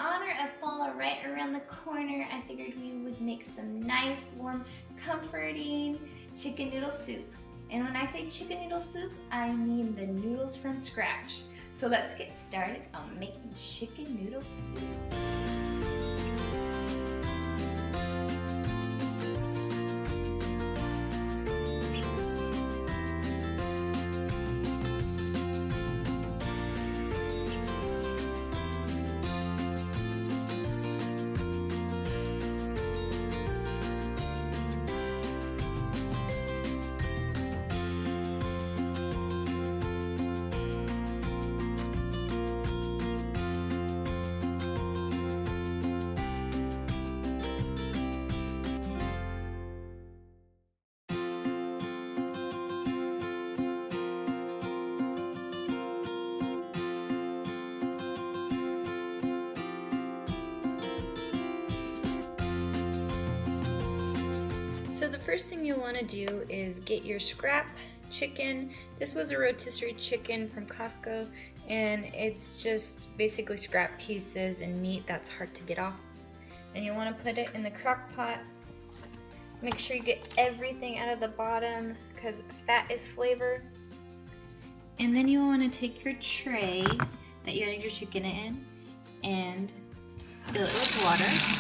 honor of fall right around the corner, I figured we would make some nice, warm, comforting chicken noodle soup. And when I say chicken noodle soup, I mean the noodles from scratch. So let's get started on making chicken noodle soup. So the first thing you'll want to do is get your scrap chicken. This was a rotisserie chicken from Costco, and it's just basically scrap pieces and meat that's hard to get off. And you want to put it in the crock pot. Make sure you get everything out of the bottom because fat is flavor. And then you want to take your tray that you added your chicken in and fill it with water.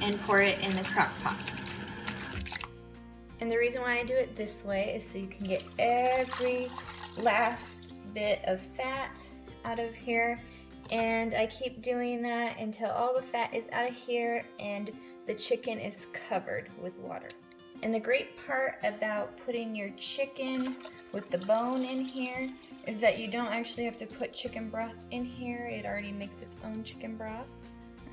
And pour it in the crock pot. And the reason why I do it this way is so you can get every last bit of fat out of here. And I keep doing that until all the fat is out of here and the chicken is covered with water. And the great part about putting your chicken with the bone in here is that you don't actually have to put chicken broth in here. It already makes its own chicken broth.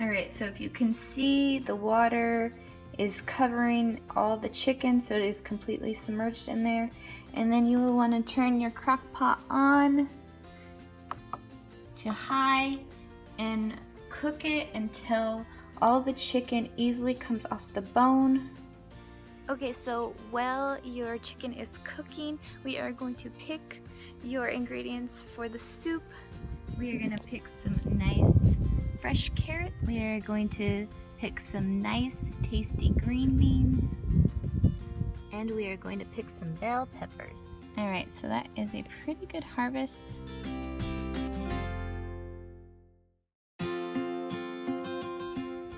Alright, so if you can see, the water is covering all the chicken, so it is completely submerged in there. And then you will want to turn your crock pot on to high and cook it until all the chicken easily comes off the bone. Okay, so while your chicken is cooking, we are going to pick your ingredients for the soup. We are going to pick some nice fresh carrots. We are going to pick some nice tasty green beans, and we are going to pick some bell peppers. Alright, so that is a pretty good harvest.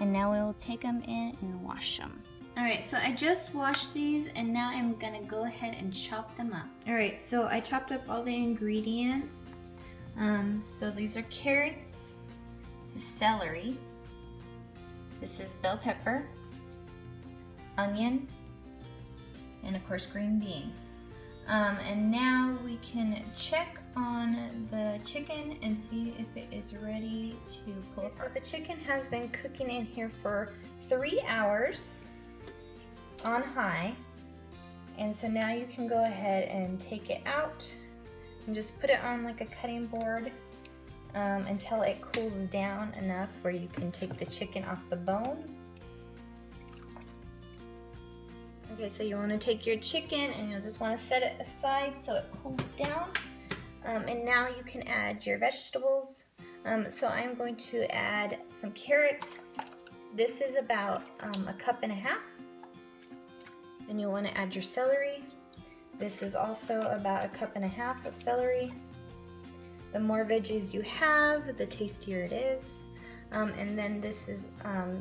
And now we will take them in and wash them. Alright, so I just washed these and now I'm gonna go ahead and chop them up. Alright, so I chopped up all the ingredients. So these are carrots. This is celery, this is bell pepper, onion, and of course green beans. And now we can check on the chicken and see if it is ready to pull apart. So the chicken has been cooking in here for 3 hours on high, and so now you can go ahead and take it out and just put it on like a cutting board until it cools down enough where you can take the chicken off the bone. Okay, so you want to take your chicken and you'll just want to set it aside so it cools down. And now you can add your vegetables. So I'm going to add some carrots. This is about 1.5 cups. Then you'll want to add your celery. This is also about 1.5 cups of celery. The more veggies you have, the tastier it is. And then this is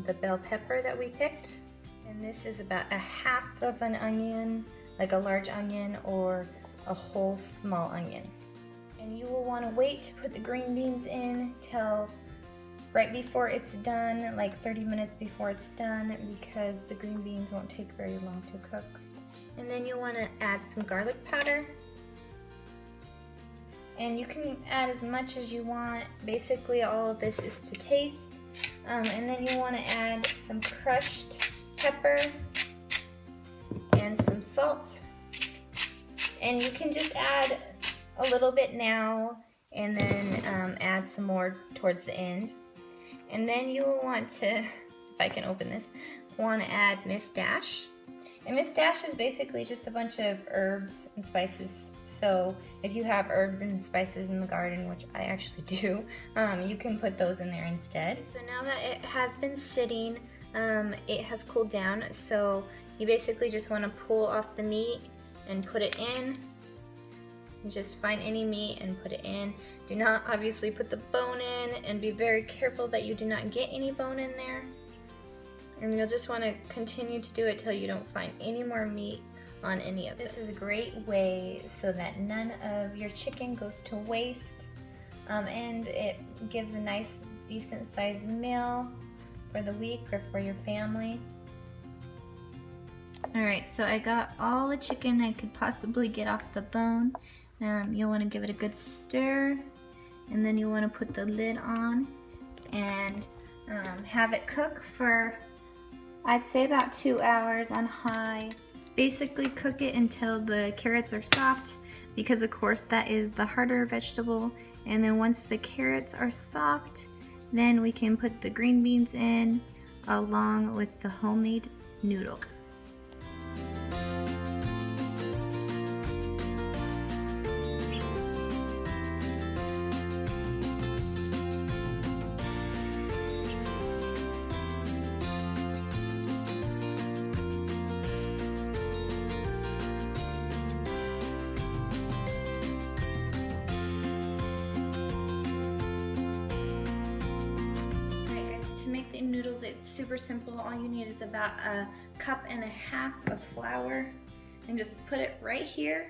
the bell pepper that we picked. And this is about 1/2 of an onion, like a large onion or a whole small onion. And you will want to wait to put the green beans in till right before it's done, like 30 minutes before it's done, because the green beans won't take very long to cook. And then you'll want to add some garlic powder. And you can add as much as you want. Basically all of this is to taste. And then you want to add some crushed pepper and some salt. And you can just add a little bit now and then add some more towards the end. And then you will want to, if I can open this, want to add Miss Dash. And Miss Dash is basically just a bunch of herbs and spices. So if you have herbs and spices in the garden, which I actually do, you can put those in there instead. So now that it has been sitting, it has cooled down. So you basically just want to pull off the meat and put it in. Just find any meat and put it in. Do not obviously put the bone in, and be very careful that you do not get any bone in there. And you'll just want to continue to do it till you don't find any more meat on any of this. This is a great way so that none of your chicken goes to waste, and it gives a nice decent sized meal for the week or for your family. Alright, so I got all the chicken I could possibly get off the bone. You'll want to give it a good stir, and then you want to put the lid on and have it cook for, I'd say, about 2 hours on high. Basically cook it until the carrots are soft, because of course that is the harder vegetable. And then once the carrots are soft, then we can put the green beans in along with the homemade noodles. Make the noodles, it's super simple. All you need is about 1.5 cups of flour, and just put it right here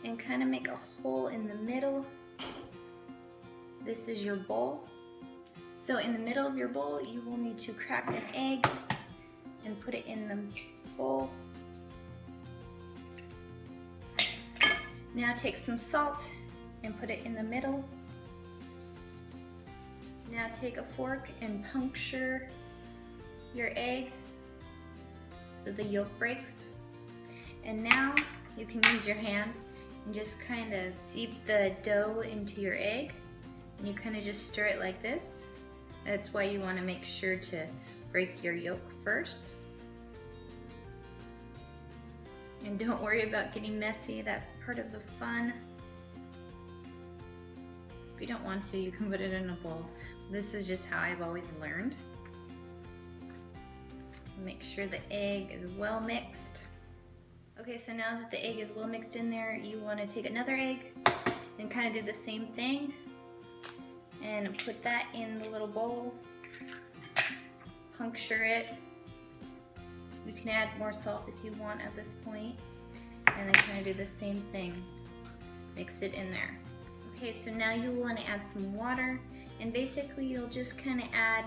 and kind of make a hole in the middle. This is your bowl. So in the middle of your bowl, you will need to crack an egg and put it in the bowl. Now take some salt and put it in the middle. Now take a fork and puncture your egg so the yolk breaks. And now you can use your hands and just kind of seep the dough into your egg. And you kind of just stir it like this. That's why you want to make sure to break your yolk first. And don't worry about getting messy, that's part of the fun. If you don't want to, you can put it in a bowl. This is just how I've always learned. Make sure the egg is well mixed. Okay, so now that the egg is well mixed in there, you want to take another egg and kind of do the same thing and put that in the little bowl. Puncture it. You can add more salt if you want at this point, and then kind of do the same thing. Mix it in there. Okay, so now you want to add some water, and basically you'll just kind of add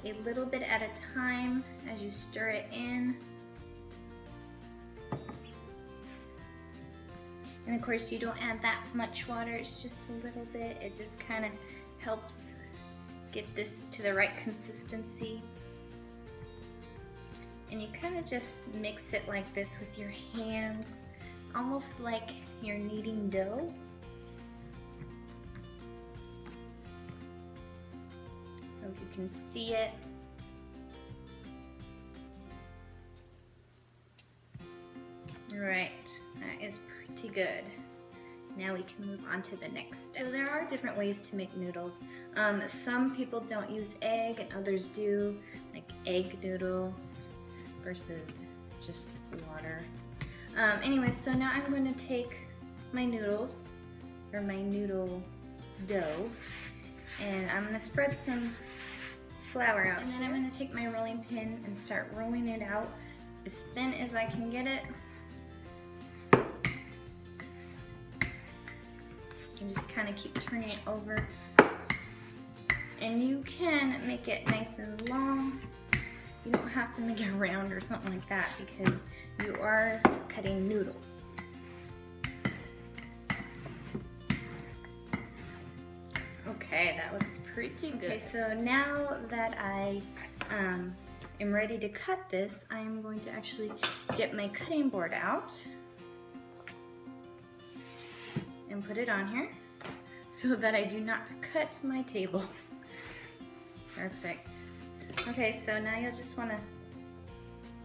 a little bit at a time as you stir it in. And of course you don't add that much water, it's just a little bit. It just kind of helps get this to the right consistency. And you kind of just mix it like this with your hands, almost like you're kneading dough. So if you can see it. Alright, that is pretty good. Now we can move on to the next step. So there are different ways to make noodles. Some people don't use egg and others do, like egg noodle versus just water. Anyways, so now I'm going to take my noodles, or my noodle dough, and I'm going to spread some flour out. And then I'm going to take my rolling pin and start rolling it out as thin as I can get it. And just kind of keep turning it over. And you can make it nice and long. You don't have to make it round or something like that because you are cutting noodles. Okay, that looks pretty good. Okay, so now that I am ready to cut this, I am going to actually get my cutting board out and put it on here so that I do not cut my table. Perfect. Okay, so now you'll just want to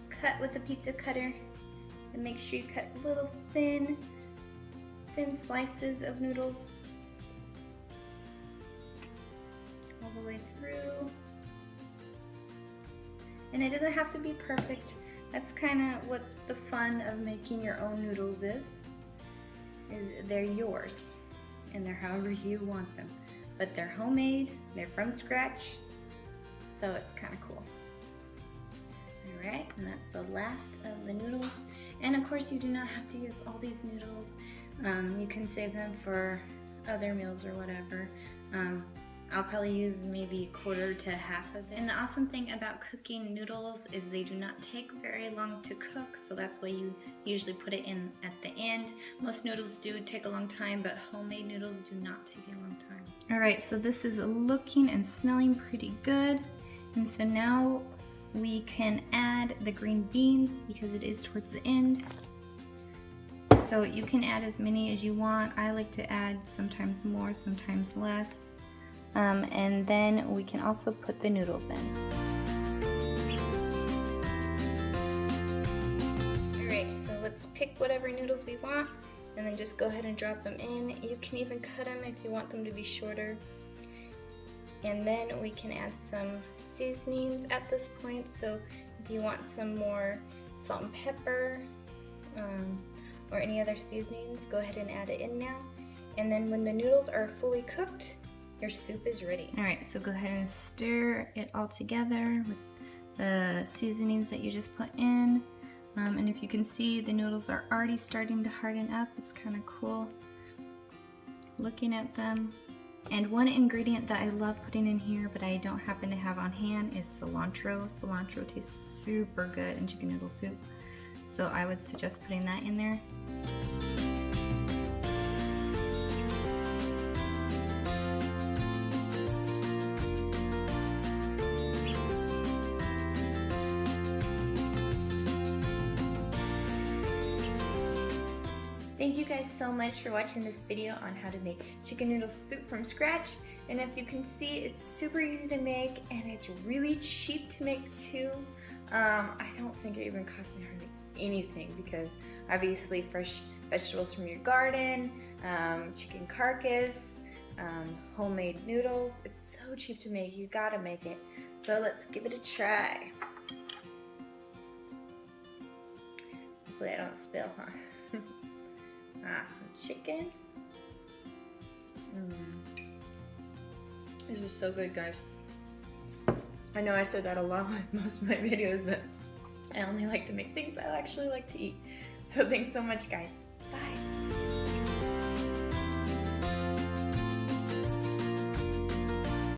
cut with the pizza cutter and make sure you cut a little thin thin slices of noodles all the way through. And it doesn't have to be perfect. That's kind of what the fun of making your own noodles is they're yours and they're however you want them. But they're homemade, they're from scratch, so it's kind of cool. Alright, and that's the last of the noodles. And of course you do not have to use all these noodles. You can save them for other meals or whatever. I'll probably use maybe 1/4 to half of it. And the awesome thing about cooking noodles is they do not take very long to cook, so that's why you usually put it in at the end. Most noodles do take a long time, but homemade noodles do not take a long time. Alright, so this is looking and smelling pretty good. And so now we can add the green beans because it is towards the end. So you can add as many as you want. I like to add sometimes more, sometimes less. And then we can also put the noodles in. Alright, so let's pick whatever noodles we want and then just go ahead and drop them in. You can even cut them if you want them to be shorter. And then we can add some seasonings at this point. So if you want some more salt and pepper or any other seasonings, go ahead and add it in now. And then when the noodles are fully cooked, your soup is ready. Alright, so go ahead and stir it all together with the seasonings that you just put in. And if you can see, the noodles are already starting to harden up. It's kind of cool looking at them. And one ingredient that I love putting in here, but I don't happen to have on hand, is cilantro. Cilantro tastes super good in chicken noodle soup, so I would suggest putting that in there. Thank you guys so much for watching this video on how to make chicken noodle soup from scratch. And if you can see, it's super easy to make and it's really cheap to make too. I don't think it even cost me hardly anything because obviously fresh vegetables from your garden, chicken carcass, homemade noodles. It's so cheap to make, you gotta make it. So let's give it a try. Hopefully I don't spill, huh? Some chicken. This is so good, guys. I know I said that a lot with most of my videos, but I only like to make things I actually like to eat. So thanks so much, guys. Bye.